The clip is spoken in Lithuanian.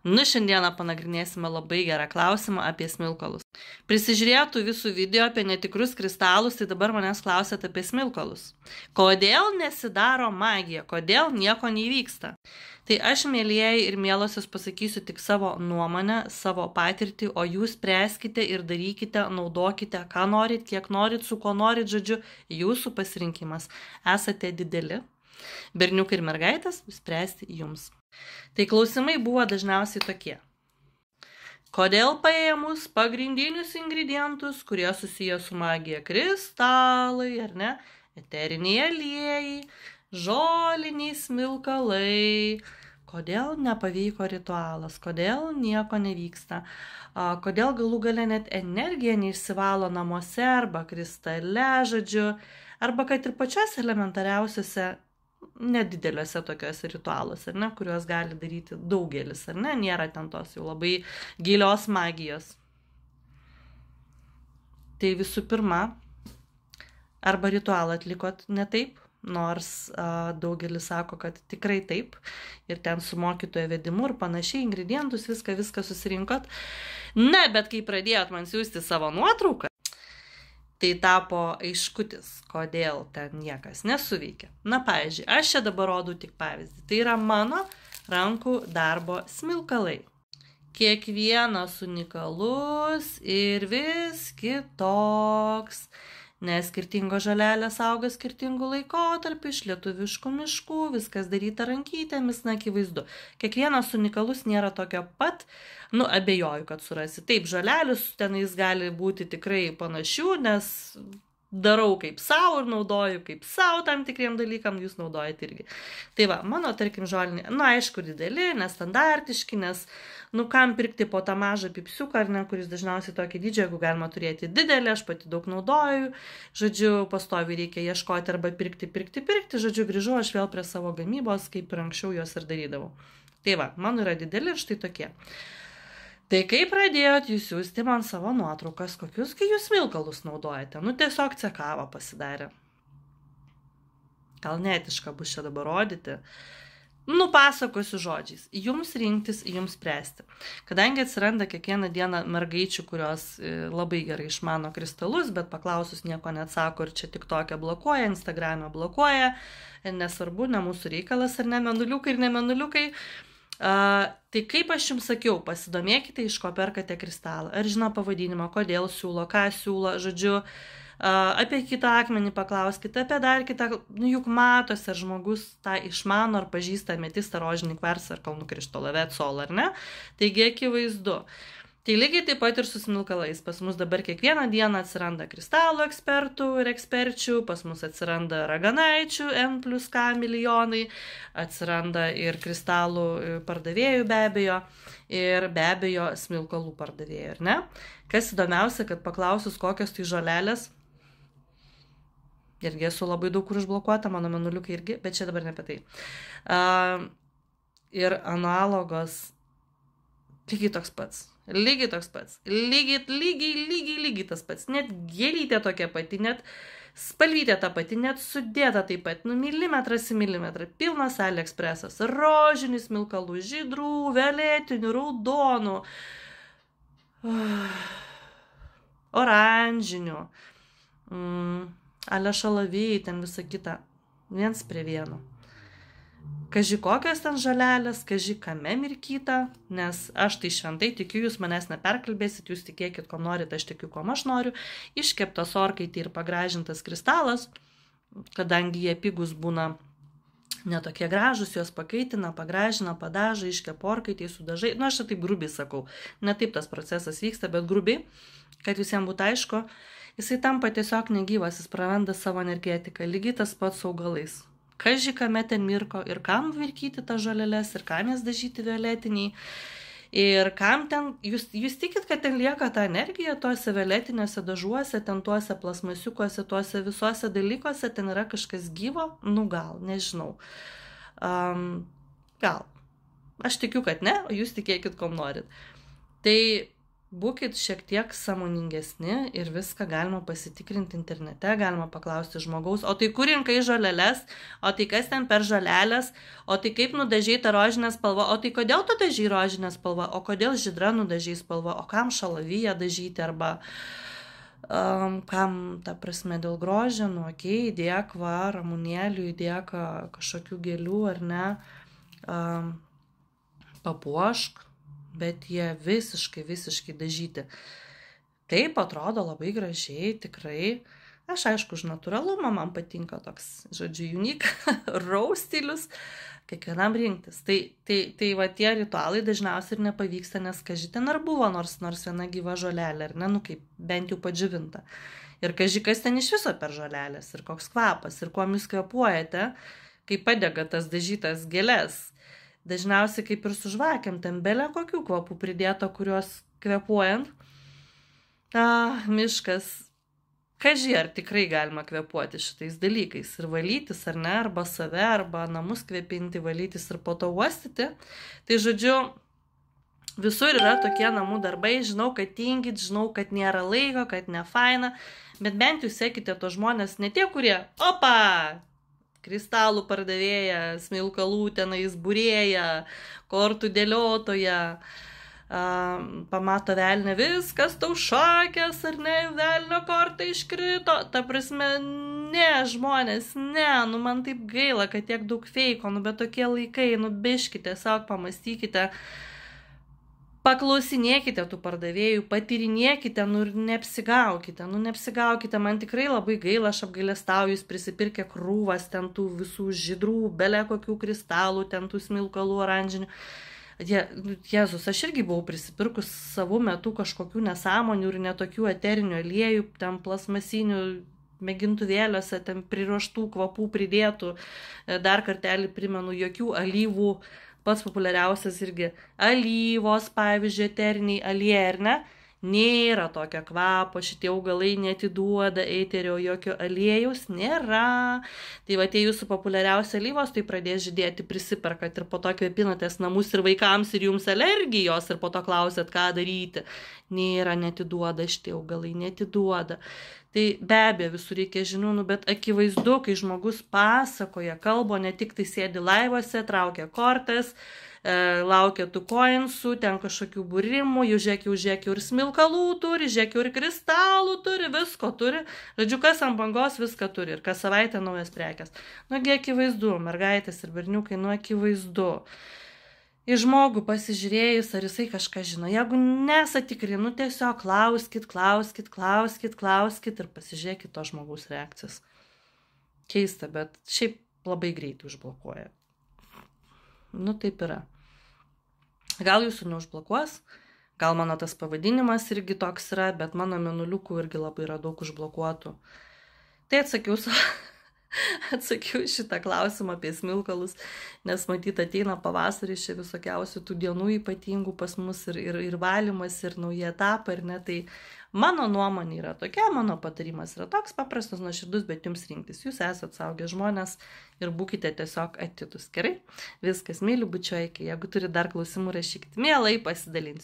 Šiandieną panagrinėsime labai gerą klausimą apie smilkalus. Prisižiūrėtų visų video apie netikrus kristalus, tai dabar manęs klausėt apie smilkalus. Kodėl nesidaro magija? Kodėl nieko neįvyksta? Tai aš, mėlyjeji ir mielosios, pasakysiu tik savo nuomonę, savo patirtį, o jūs spręskite ir darykite, naudokite, ką norit, kiek norit, su ko norit, žodžiu, jūsų pasirinkimas. Esate dideli, berniukai ir mergaitės, spręsti jums. Tai klausimai buvo dažniausiai tokie. Kodėl paėmus pagrindinius ingredientus, kurie susiję su magija, kristalai, ar ne, eteriniai aliejai, žoliniai smilkalai, kodėl nepavyko ritualas, kodėl nieko nevyksta, kodėl galų gale net energija neišsivalo namuose arba kristale, žodžiu, arba kad ir pačios elementariausiose nedideliuose tokiuose ritualuose, ar ne, kuriuos gali daryti daugelis, ar ne, nėra ten tos jau labai gilios magijos. Tai visų pirma, arba ritualą atlikot ne taip, nors daugelis sako, kad tikrai taip, ir ten su mokytojo vedimu ir panašiai, ingredientus, viską susirinkot. Ne, bet kai pradėjot man siųsti savo nuotrauką, tai tapo aiškutis, kodėl ten niekas nesuveikia. Na, pavyzdžiui, aš čia dabar rodau tik pavyzdį. Tai yra mano rankų darbo smilkalai. Kiekvienas unikalus ir vis kitoks, nes skirtingos žolelės auga skirtingų laikotarpių, iš lietuviškų miškų, viskas daryta rankytėmis, na, akivaizdu. Kiekvienas unikalus nėra tokio pat, abejoju, kad surasi. Taip, žolelius tenais gali būti tikrai panašių, nes darau kaip savo ir naudoju kaip savo tam tikriem dalykam, jūs naudojate irgi. Tai va, mano, tarkim, žoliniai, aišku, dideli, nestandartiški, nes, kam pirkti po tą mažą pipsiuką, ar ne, kuris dažniausiai tokį didžią, jeigu galima turėti didelį, aš pati daug naudoju, žodžiu, pastoviai reikia ieškoti arba pirkti, žodžiu, grįžau aš vėl prie savo gamybos, kaip ir anksčiau jos ir darydavau. Tai va, mano yra dideli ir štai tokie. Tai kai pradėjot jūs siųsti man savo nuotraukas, kokius kai jūs smilkalus naudojate? Tiesiog cekava pasidarė. Gal neetiška bus čia dabar rodyti. Pasakosiu žodžiais. Jums rinktis, jums spręsti. Kadangi atsiranda kiekvieną dieną mergaičių, kurios labai gerai išmano kristalus, bet paklausus nieko neatsako ir čia tik tokia blokuoja, Instagram'e blokuoja, nesvarbu, ne mūsų reikalas, ar ne menuliukai ir ne menuliukai. Tai kaip aš jums sakiau, pasidomėkite, iš ko perkate kristalą. Ar žino pavadinimą, kodėl siūlo, ką siūlo, žodžiu, apie kitą akmenį paklauskite, apie dar kitą, juk matosi, ar žmogus tą išmano, ar pažįsta ametistą, rožinį kvarsą, ar kalnų krištolą, vetsolą, ar ne? Taigi akivaizdu. Tai lygiai taip pat ir su smilkalais. Pas mus dabar kiekvieną dieną atsiranda kristalų ekspertų ir eksperčių, pas mus atsiranda raganaičių, N+K milijonai, atsiranda ir kristalų pardavėjų be abejo, ir be abejo smilkalų pardavėjų, ar ne? Kas įdomiausia, kad paklausus kokios tai žolelės, irgi esu labai daug kur užblokuota, mano menuliukai irgi, bet čia dabar ne apie tai. Ir analogos lygiai toks pats. Lygiai toks pats, lygiai tas pats, net gėlytė tokia pati, net spalvytė ta pati, net sudėta taip pat, milimetras į milimetrą, pilnas AliExpressas, rožinių smilkalų, žydrų, violetinių, raudonų, oranžinių, ale šalavijai, ten visa kita, viens prie vieno. Kaži kokios ten žolelės, kaži kame mirkyta, nes aš tai šventai tikiu, jūs manęs neperkalbėsit, jūs tikėkit, ko norit, aš tikiu, ko aš noriu. Iškeptas orkaitė ir pagražintas kristalas, kadangi jie pigus būna netokie gražus, juos pakaitina, pagražina, padaža, iškep orkaitė, sudažai. Aš taip grubiai sakau, ne taip tas procesas vyksta, bet grubiai, kad visiems būtų aišku, jisai tampa tiesiog negyvas, jis praranda savo energetiką, lygiai tas pats su augalais. Kaži kame ten mirko ir kam virkyti tas žolelės ir kam jas dažyti violetiniai ir kam ten, jūs tikit, kad ten lieka ta energija tuose violetiniuose dažuose, ten tuose plasmasiukuose, tuose visuose dalykuose, ten yra kažkas gyvo, gal, nežinau. Gal. Aš tikiu, kad ne, o jūs tikėkit, kom norit. Tai būkit šiek tiek sąmoningesni ir viską galima pasitikrinti internete, galima paklausti žmogaus, o tai kur rinkai žoleles, o tai kas ten per žolelės, o tai kaip nudažiai tą rožinę spalvą, o tai kodėl tu dažiai rožinę spalvą, o kodėl žydra nudažiai spalvą, o kam šalaviją dažyti, arba kam, ta prasme, dėl grožio, nu, okei, įdėk ramunėlių, įdėk kažkokių gėlių, ar ne, papuošk, bet jie visiškai dažyti. Taip atrodo labai gražiai, tikrai. Aš aišku, už natūralumą, man patinka toks, žodžiu, unique raw stilius, kiekvienam rinktis. Tai va tie ritualai dažniausiai ir nepavyksta, nes kaži ten ar buvo nors viena gyva žolelė, ar ne, nu kaip bent jau padžiuvinta. Ir kaži kas ten iš viso per žolelės, ir koks kvapas, ir kuo jūs kvepuojate, kai padega tas dažytas gėlės. Dažniausiai kaip ir su žvakėm, ten belė kokių kvapų pridėta, kuriuos kvepuojant. Miškas. Kaži, ar tikrai galima kvepuoti šitais dalykais ir valytis, ar ne, arba save, arba namus kvepinti, valytis ir po to uostyti. Tai žodžiu, visur yra tokie namų darbai, žinau, kad tingit, žinau, kad nėra laiko, kad ne faina, bet bent jūs sekite tos žmonės, ne tie, kurie, kristalų pardavėja, smilkalų tenais būrėja, kortų dėliotoja, pamato velnę, viskas tau šakės, ar ne, velnio korta iškrito. Ta prasme, ne, žmonės, ne, nu man taip gaila, kad tiek daug feiko, nu bet tokie laikai, nu biškite, tiesiog pamastykite, paklausinėkite tų pardavėjų, patyrinėkite, nu ir neapsigaukite, man tikrai labai gaila, aš apgailestauju, jūs prisipirkę krūvas ten tų visų žydrų, bele kokių kristalų, ten tų smilkalų oranžinių. Jėzus, aš irgi buvau prisipirkus savo metu kažkokių nesąmonių ir netokių eterinių aliejų, ten plasmasinių mėgintuvėliuose, ten priruoštų kvapų pridėtų, dar kartelį primenu, jokių alyvų. Pats populiariausias irgi alyvos, pavyzdžiui, eteriniai aliejai, ar ne? Nėra tokio kvapo, šitie augalai netiduoda eterio, jokio aliejaus nėra. Tai va, tie jūsų populiariausi alyvos, tai pradės žydėti, prisiperkat ir po to kvepinatės namus ir vaikams ir jums alergijos ir po to klausėt, ką daryti. Nėra, netiduoda, šitie augalai netiduoda. Tai be abejo visur reikia žinių, bet akivaizdu, kai žmogus pasakoja, kalbo, ne tik tai sėdi laivuose, traukia kortas, laukia tų koinsų, ten kažkokių būrimų, jau žiūrėk ir smilkalų turi, žiūrėk ir kristalų turi, visko turi. Žodžiu, kas ant bangos viską turi ir kas savaitę naujas prekės. Nugi akivaizdu, mergaitės ir berniukai, akivaizdu. Į žmogų pasižiūrėjus, ar jisai kažką žino. Jeigu nesatikrini, tiesiog klauskit ir pasižiūrėkit to žmogaus reakcijas. Keista, bet šiaip labai greitai užblokuoja. Nu, taip yra. Gal jūsų neužblokuos, gal mano tas pavadinimas irgi toks yra, bet mano mėnuliukų irgi labai yra daug užblokuotų. Tai atsakiau šitą klausimą apie smilkalus, nes matyt ateina pavasaris, čia visokiausių tų dienų ypatingų pas mus ir valymas, ir nauji etapai, ir ne, tai mano nuomonė yra tokia, mano patarimas yra toks paprastas, nuoširdus, bet jums rinktis. Jūs esat suaugę žmonės ir būkite tiesiog atidūs, gerai? Viskas, myliu, bučiuoju, jeigu turi dar klausimų, rašykite, mielai pasidalinsiu.